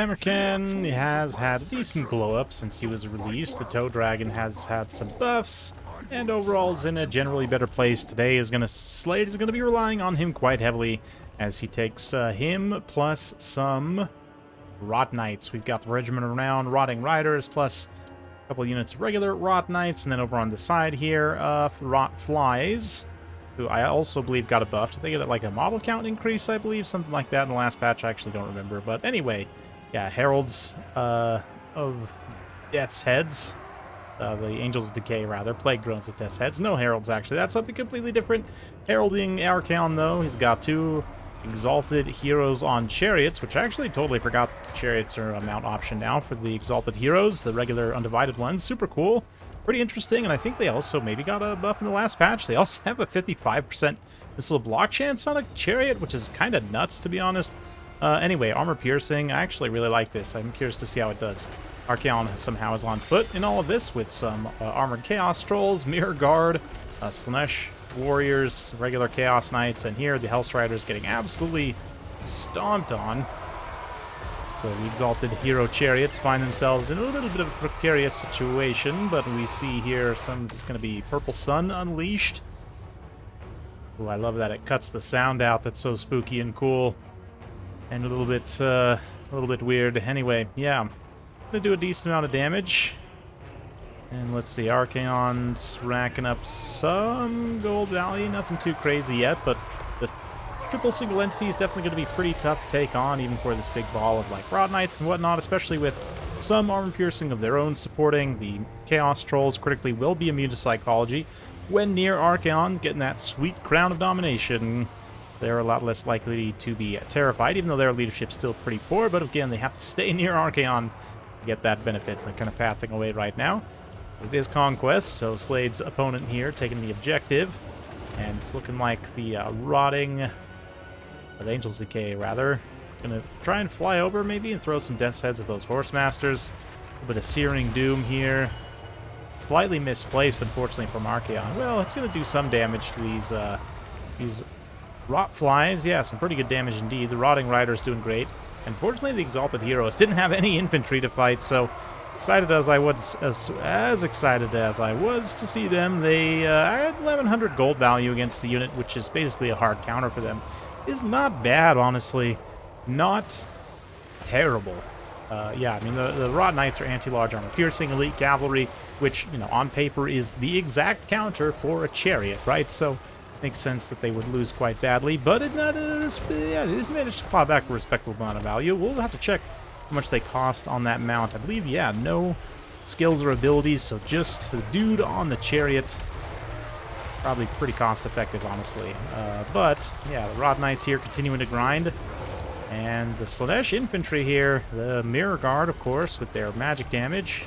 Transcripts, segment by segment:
Tamerkan has had a decent glow up since he was released. The Toe Dragon has had some buffs, and overall is in a generally better place. Today Slade is gonna be relying on him quite heavily as he takes him plus some Rot Knights. We've got the Regiment of Renown Rotting Riders plus a couple units of regular Rot Knights, and then over on the side here, Rot Flies, who I also believe got a buff. Did they get like a model count increase, I believe? Something like that in the last patch. I actually don't remember. But anyway, yeah, Heralds of Death's Heads. The Angels of Decay, rather. Plague Drones of Death's Heads. No Heralds, actually. That's something completely different. Heralding Archaon, though. He's got 2 Exalted Heroes on Chariots, which I actually totally forgot that the Chariots are a mount option now for the Exalted Heroes, the regular Undivided ones. Super cool. Pretty interesting, and I think they also maybe got a buff in the last patch. They also have a 55% missile block chance on a Chariot, which is kind of nuts, to be honest. Anyway, Armor Piercing. I actually really like this. I'm curious to see how it does. Archaon somehow is on foot in all of this with some Armored Chaos Trolls, Mirror Guard, Slaanesh Warriors, regular Chaos Knights, and here the Hellstriders getting absolutely stomped on. So the Exalted Hero Chariots find themselves in a little bit of a precarious situation, but we see here it's going to be Purple Sun unleashed. Oh, I love that. It cuts the sound out. That's so spooky and cool. And a little bit weird. Anyway, yeah. Gonna do a decent amount of damage. And let's see, Archaon's racking up some gold value. Nothing too crazy yet, but the triple single entity is definitely going to be pretty tough to take on, even for this big ball of like Rod Knights and whatnot, especially with some armor piercing of their own supporting. The Chaos Trolls critically will be immune to psychology. When near Archaon, getting that sweet crown of domination, they're a lot less likely to be terrified, even though their leadership's still pretty poor. But again, they have to stay near Archaon to get that benefit. They're kind of pathing away right now. It is Conquest, so Slade's opponent here taking the objective. And it's looking like the the Angel's Decay, rather. Gonna try and fly over, maybe, and throw some Death's Heads at those Horse Masters. A little bit of Searing Doom here. Slightly misplaced, unfortunately, from Archaon. Well, it's gonna do some damage to these Rot Flies. Yeah, some pretty good damage indeed. The Rotting Rider's doing great. Unfortunately, the Exalted Heroes didn't have any infantry to fight, so excited as I was, as excited as I was to see them, they had 1,100 gold value against the unit, which is basically a hard counter for them. Is not bad, honestly. Not terrible. Yeah, I mean, the Rot Knights are anti-large armor piercing, elite cavalry, which, you know, on paper is the exact counter for a chariot, right? So makes sense that they would lose quite badly, but it is managed to claw back a respectable amount of value. We'll have to check how much they cost on that mount. I believe, yeah, no skills or abilities, so just the dude on the chariot. Probably pretty cost effective, honestly. But yeah, the Rod Knights here continuing to grind. And the Slaanesh infantry here, the Mirror Guard, of course, with their magic damage.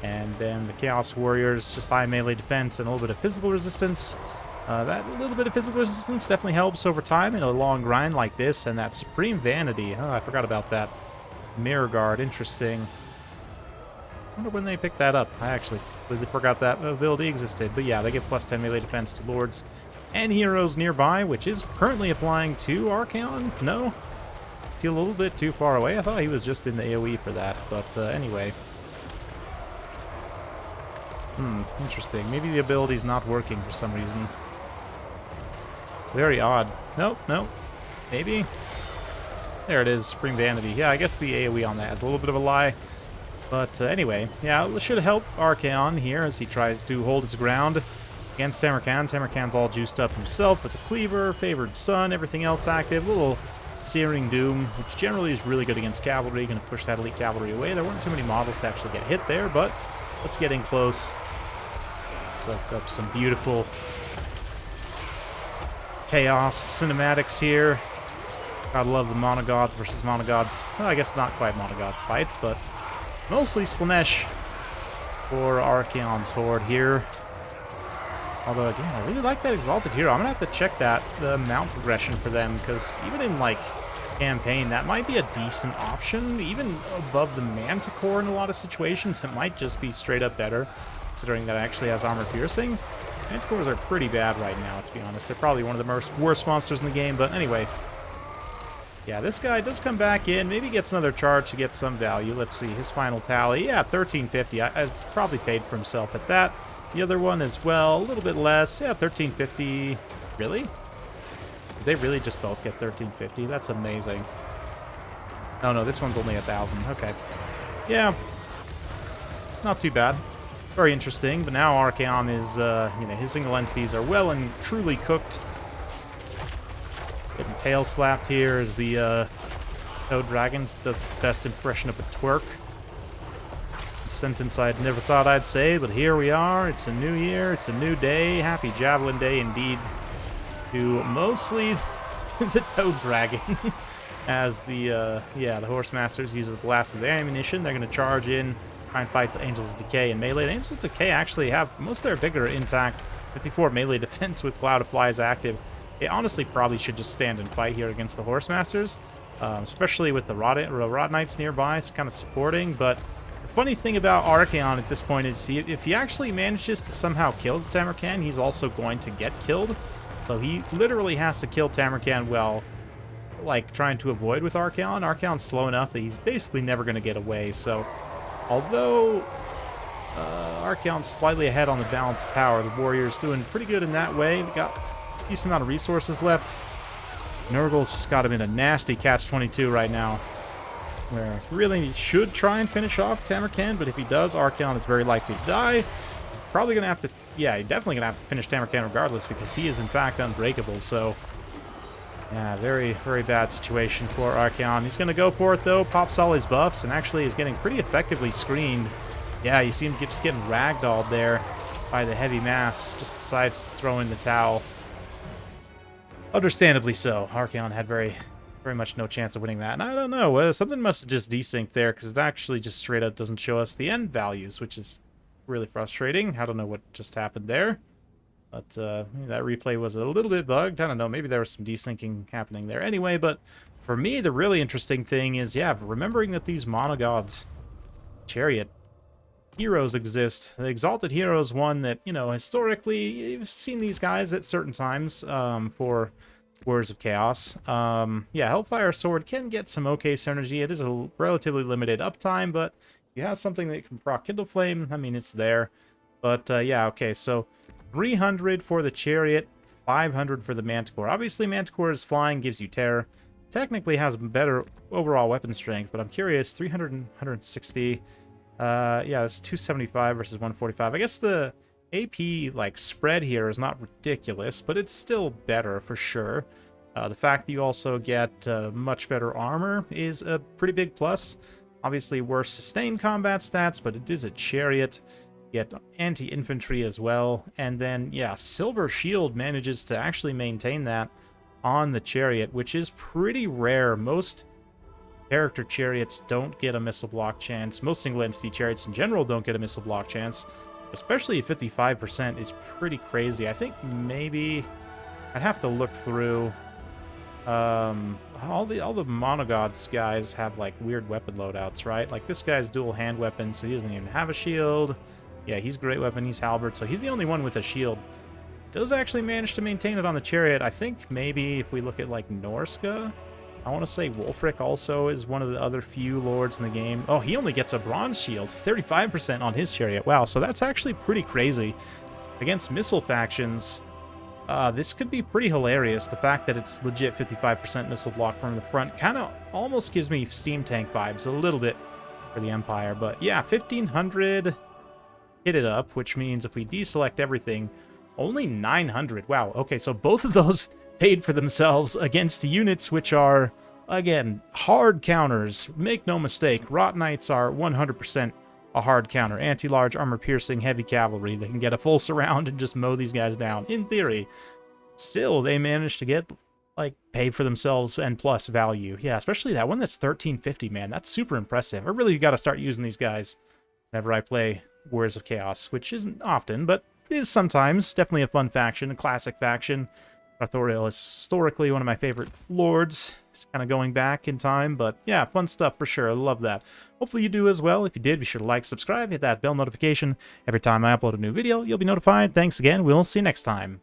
And then the Chaos Warriors, just high melee defense and a little bit of physical resistance. That little bit of physical resistance definitely helps over time in a long grind like this. And that Supreme Vanity, oh, I forgot about that. Mirror Guard, interesting. I wonder when they picked that up. I actually completely forgot that ability existed. But yeah, they get plus 10 melee defense to Lords and Heroes nearby, which is currently applying to Archaon. No? Still a little bit too far away. I thought he was just in the AoE for that. But anyway. Interesting. Maybe the ability's not working for some reason. Very odd. Nope, nope. Maybe. There it is, Supreme Vanity. Yeah, I guess the AoE on that is a little bit of a lie. But anyway, yeah, it should help Archaon here as he tries to hold his ground against Tamerkan. Tamerkan's all juiced up himself with the Cleaver, Favored Sun, everything else active. A little Searing Doom, which generally is really good against Cavalry. Going to push that Elite Cavalry away. There weren't too many models to actually get hit there, but let's get in close. Soak up some beautiful Chaos cinematics here. Gotta love the Monogods versus Monogods. Well, I guess not quite Monogods fights, but mostly Slaanesh for Archaon's Horde here. Although, again, I really like that Exalted Hero. I'm gonna have to check the mount progression for them, because even in, like, campaign, that might be a decent option. Even above the Manticore in a lot of situations, it might just be straight up better, considering that it actually has armor piercing. Manticores are pretty bad right now, to be honest. They're probably one of the worst monsters in the game, but anyway. Yeah, this guy does come back in. Maybe gets another charge to get some value. Let's see, his final tally. Yeah, 1350. It's probably paid for himself at that. The other one as well, a little bit less. Yeah, 1350. Really? Did they really just both get 1350? That's amazing. Oh, no, this one's only 1,000. Okay. Yeah. Not too bad. Very interesting, but now Archaon is, you know, his single entities are well and truly cooked. Getting tail slapped here as the Toad Dragon does the best impression of a twerk. A sentence I'd never thought I'd say, but here we are. It's a new year. It's a new day. Happy Javelin Day indeed to mostly the Toad Dragon. As the, the Horse Masters use the blast of their ammunition. They're going to charge in, try and fight the Angels of Decay and melee. The Angels of Decay actually have most of their vigor intact. 54 melee defense with Cloud of Flies active. They honestly probably should just stand and fight here against the Horse Masters, especially with the Rod Knights nearby. It's kind of supporting, but the funny thing about Archaon at this point is if he actually manages to somehow kill the Tamarkan, he's also going to get killed. So he literally has to kill Tamarkan while, like, trying to avoid with Archaon. Archaon's slow enough that he's basically never going to get away. So although Archaon's slightly ahead on the balance of power, the Warrior's doing pretty good in that way. They got decent amount of resources left. Nurgle's just got him in a nasty catch-22 right now, where he really should try and finish off Tamarkan, but if he does, Archaon is very likely to die. He's probably going to have to, yeah, he's definitely going to have to finish Tamarkan regardless, because he is in fact unbreakable, so yeah, very, very bad situation for Archaon. He's going to go for it, though, pops all his buffs, and actually is getting pretty effectively screened. Yeah, you see him just getting ragdolled there by the heavy mass, just decides to throw in the towel. Understandably so. Archaon had very much no chance of winning that. And I don't know, something must have just desynced there, because it actually just straight up doesn't show us the end values, which is really frustrating. I don't know what just happened there. But that replay was a little bit bugged. I don't know, maybe there was some desyncing happening there anyway. But for me, the really interesting thing is, yeah, remembering that these monogods, Chariot, heroes exist. The Exalted Hero is one that, you know, historically, you've seen these guys at certain times for Words of Chaos. Yeah, Hellfire Sword can get some okay synergy. It is a relatively limited uptime, but if you have something that can proc Kindle Flame, I mean, it's there. But, yeah, okay, so 300 for the Chariot, 500 for the Manticore. Obviously, Manticore's flying gives you terror. Technically has better overall weapon strength, but I'm curious, 300 and 160... yeah, it's 275 versus 145. I guess the AP, like, spread here is not ridiculous, but it's still better for sure. The fact that you also get much better armor is a pretty big plus. Obviously, worse sustained combat stats, but it is a Chariot. You get anti-infantry as well. And then, yeah, Silver Shield manages to actually maintain that on the Chariot, which is pretty rare. Most character Chariots don't get a missile block chance. Most single entity Chariots in general don't get a missile block chance. Especially 55% is pretty crazy. I think maybe I'd have to look through. All the monogods guys have like weird weapon loadouts, right? Like this guy's dual hand weapon, so he doesn't even have a shield. Yeah, he's great weapon. He's halberd, so he's the only one with a shield. Does actually manage to maintain it on the Chariot. I think maybe if we look at like Norska, I want to say Wolfric also is one of the other few lords in the game. Oh, he only gets a bronze shield, 35% on his Chariot. Wow, so that's actually pretty crazy. Against missile factions, this could be pretty hilarious. The fact that it's legit 55% missile block from the front kind of almost gives me Steam Tank vibes a little bit for the Empire. But yeah, 1,500 hit it up, which means if we deselect everything, only 900. Wow, okay, so both of those paid for themselves against units which are, again, hard counters. Make no mistake, Rot Knights are 100% a hard counter. Anti-large, armor-piercing, heavy cavalry. They can get a full surround and just mow these guys down, in theory. Still, they managed to get, like, pay for themselves and plus value. Yeah, especially that one that's 1350, man. That's super impressive. I really got to start using these guys whenever I play Warriors of Chaos, which isn't often, but is sometimes. Definitely a fun faction, a classic faction. Arthuriel is historically one of my favorite lords. It's kind of going back in time, but yeah, fun stuff for sure. I love that. Hopefully you do as well. If you did, be sure to like, subscribe, hit that bell notification. Every time I upload a new video, you'll be notified. Thanks again. We'll see you next time.